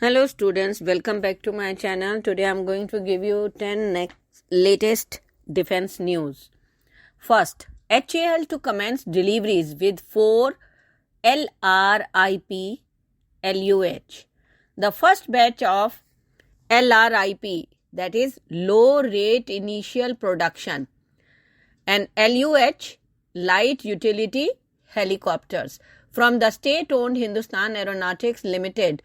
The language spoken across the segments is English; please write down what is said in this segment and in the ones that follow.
Hello students, welcome back to my channel. Today I am going to give you 10 latest defense news. First, HAL to commence deliveries with 4 LRIP LUH. The first batch of LRIP, that is low rate initial production, and LUH light utility helicopters from the state-owned Hindustan Aeronautics Limited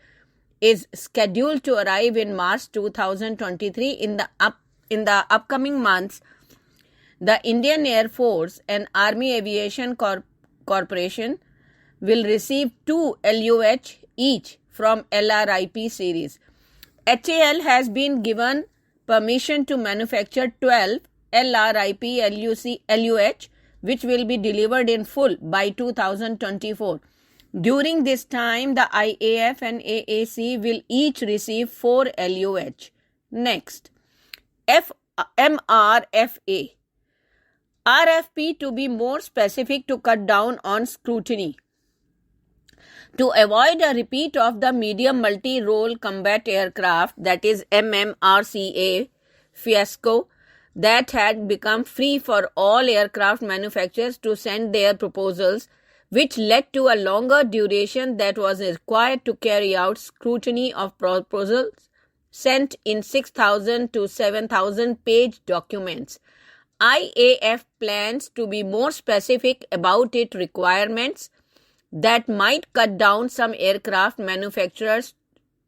is scheduled to arrive in March 2023. In the upcoming months, the Indian Air Force and Army Aviation Corporation will receive 2 LUH each from LRIP series. HAL has been given permission to manufacture 12 LRIP LUH, which will be delivered in full by 2024. During this time, the IAF and AAC will each receive 4 LUH. Next, MRFA. RFP to be more specific to cut down on scrutiny. To avoid a repeat of the medium multi-role combat aircraft, that is MMRCA fiasco, that had become free for all aircraft manufacturers to send their proposals, which led to a longer duration that was required to carry out scrutiny of proposals sent in 6,000 to 7,000 page documents. IAF plans to be more specific about its requirements that might cut down some aircraft manufacturers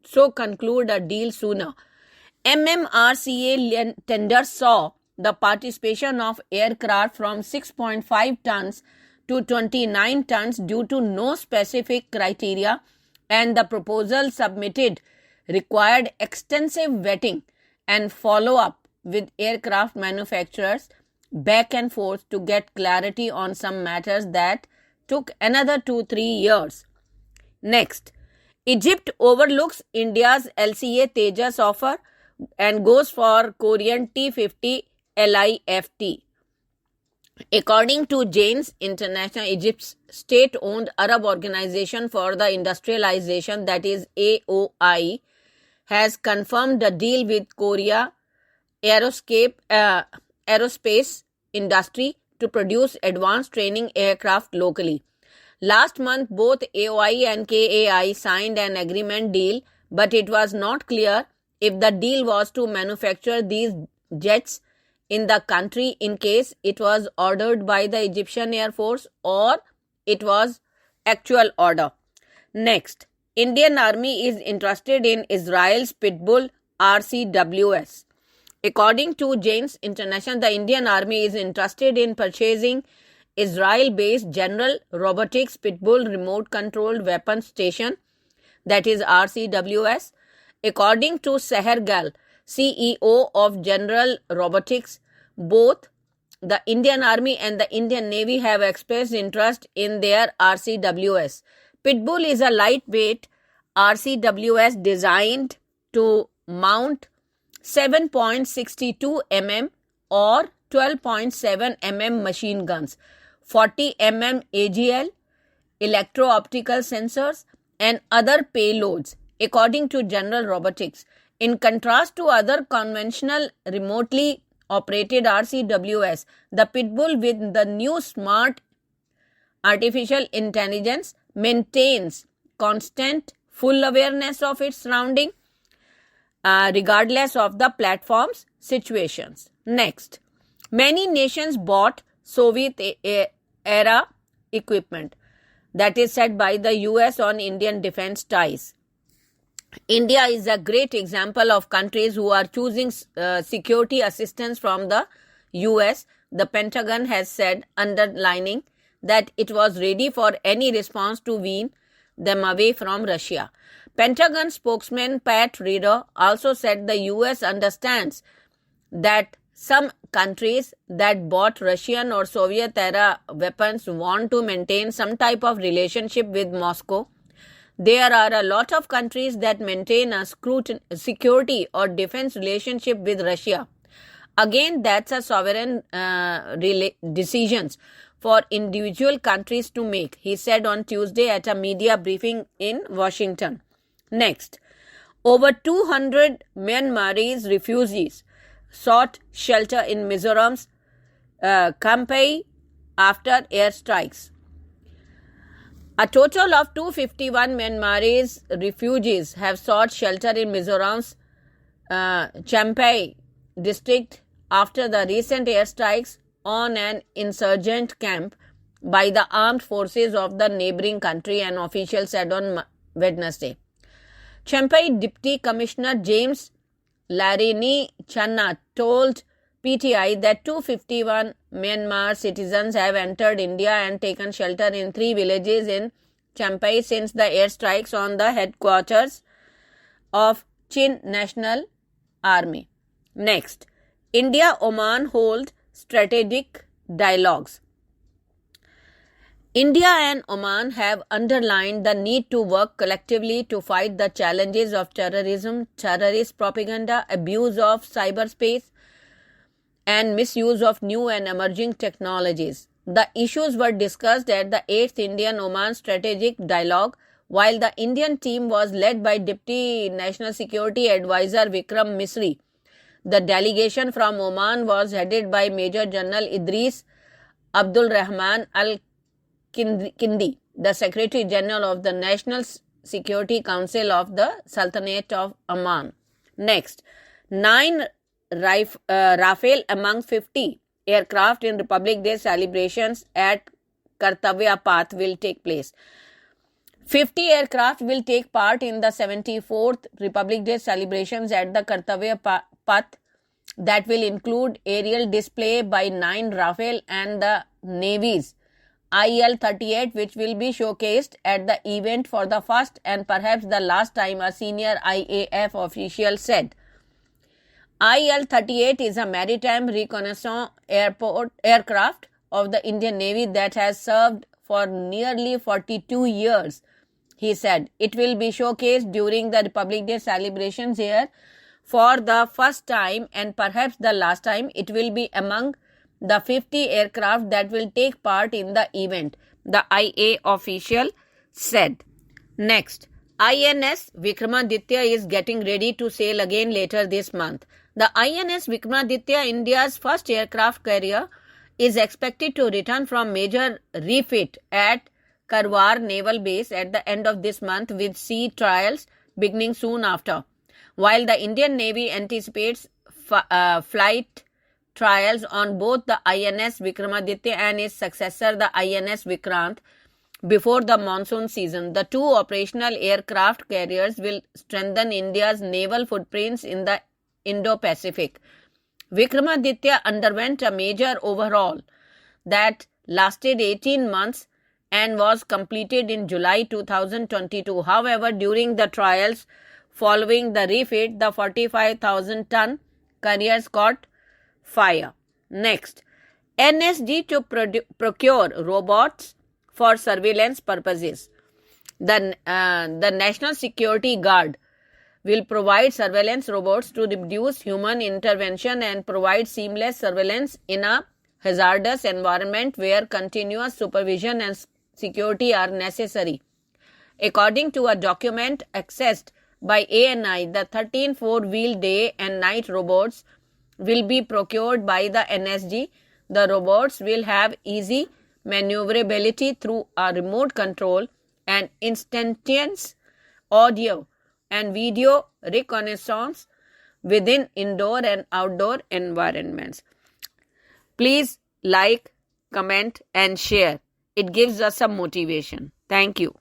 so conclude a deal sooner. MMRCA tender saw the participation of aircraft from 6.5 tons to 29 tons due to no specific criteria, and the proposal submitted required extensive vetting and follow-up with aircraft manufacturers back and forth to get clarity on some matters that took another 2-3 years. Next, Egypt overlooks India's LCA Tejas offer and goes for Korean T-50 LIFT. According to Janes International, Egypt's state-owned Arab Organization for the Industrialization, that is AOI, has confirmed a deal with Korea Aerospace Industry to produce advanced training aircraft locally. Last month, both AOI and KAI signed an agreement deal, but it was not clear if the deal was to manufacture these jets in the country in case it was ordered by the Egyptian Air Force or it was actual order. Next, Indian Army is interested in Israel's Pitbull RCWS. According to Janes International, the Indian Army is interested in purchasing Israel-based General Robotics Pitbull Remote Controlled Weapon Station, that is RCWS. According to Sehergal, CEO of General Robotics, both the Indian Army and the Indian Navy have expressed interest in their RCWS. Pitbull is a lightweight RCWS designed to mount 7.62 mm or 12.7 mm machine guns, 40 mm AGL, electro-optical sensors, and other payloads, according to General Robotics. In contrast to other conventional remotely operated RCWS, the Pitbull with the new smart artificial intelligence maintains constant full awareness of its surrounding regardless of the platform's situations. Next, many nations bought Soviet-era equipment, that is said by the US on Indian defense ties. India is a great example of countries who are choosing security assistance from the US, the Pentagon has said, underlining that it was ready for any response to wean them away from Russia. Pentagon spokesman Pat Ryder also said the US understands that some countries that bought Russian or Soviet-era weapons want to maintain some type of relationship with Moscow. There are a lot of countries that maintain a security or defense relationship with Russia. Again, that's a sovereign decisions for individual countries to make, he said on Tuesday at a media briefing in Washington. Next, Over 200 Myanmarese refugees sought shelter in Mizoram's Champhai after airstrikes. A total of 251 Myanmarese refugees have sought shelter in Mizoram's Champhai district after the recent airstrikes on an insurgent camp by the armed forces of the neighboring country, an official said on Wednesday. Champhai Deputy Commissioner James Larini Channa told PTI that 251 Myanmar citizens have entered India and taken shelter in 3 villages in Champhai since the airstrikes on the headquarters of Chin National Army. Next, India-Oman hold strategic dialogues. India and Oman have underlined the need to work collectively to fight the challenges of terrorism, terrorist propaganda, abuse of cyberspace, and misuse of new and emerging technologies. The issues were discussed at the 8th Indian-Oman Strategic Dialogue, while the Indian team was led by Deputy National Security Advisor Vikram Misri. The delegation from Oman was headed by Major General Idris Abdul Rahman Al-Kindi, the Secretary General of the National Security Council of the Sultanate of Oman. Next, 9 Rafale among 50 aircraft in Republic Day celebrations at Kartavya Path will take place. 50 aircraft will take part in the 74th Republic Day celebrations at the Kartavya Path that will include aerial display by 9 Rafale and the Navy's IL-38, which will be showcased at the event for the first and perhaps the last time, a senior IAF official said. IL-38 is a maritime reconnaissance aircraft of the Indian Navy that has served for nearly 42 years, he said. It will be showcased during the Republic Day celebrations here for the first time and perhaps the last time. It will be among the 50 aircraft that will take part in the event, the IA official said. Next, INS Vikramaditya is getting ready to sail again later this month. The INS Vikramaditya, India's first aircraft carrier, is expected to return from major refit at Karwar Naval Base at the end of this month, with sea trials beginning soon after. While the Indian Navy anticipates flight trials on both the INS Vikramaditya and its successor, the INS Vikrant, before the monsoon season, the 2 operational aircraft carriers will strengthen India's naval footprints in the Indo-Pacific. Vikramaditya underwent a major overhaul that lasted 18 months and was completed in July 2022. However, during the trials following the refit, the 45,000-ton carriers caught fire. Next, NSD to procure robots for surveillance purposes. The National Security Guard will provide surveillance robots to reduce human intervention and provide seamless surveillance in a hazardous environment where continuous supervision and security are necessary. According to a document accessed by ANI, the 13 four-wheel day and night robots will be procured by the NSG. The robots will have easy maneuverability through a remote control and instantaneous audio and video reconnaissance within indoor and outdoor environments. Please like, comment and share. It gives us some motivation. Thank you.